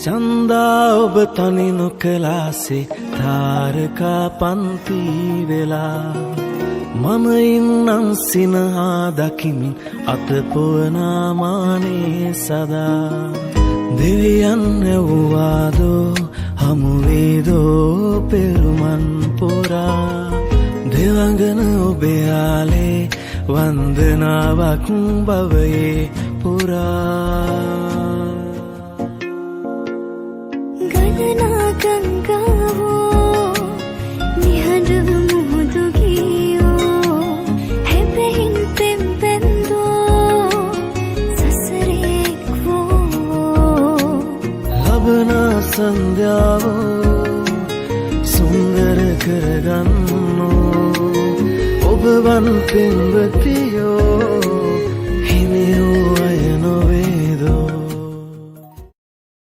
චන්දා ඔබ තනි නොකලාසේ තාරකා පන්ති වෙලා මම ඉන්නම් සිනහා දකිමින් අතපොවනා මානේ සදා දෙවියන් ඇව්වාදෝ හමුවේදෝ පෙරුමන් පුරා දෙවඟන ඔබයාලේ වන්දනාවක් බවයේ පුරා ගණනා ගංගාවෝ නිහඬව මුහුදු ගියෝ හැබැයින් පෙම්පැන්දෝ සසරේක්වෝ ලබන සන්ධ්‍යාවෝ සුන්දර කරගන්නෝ ඔබ වන් පෙම්වතී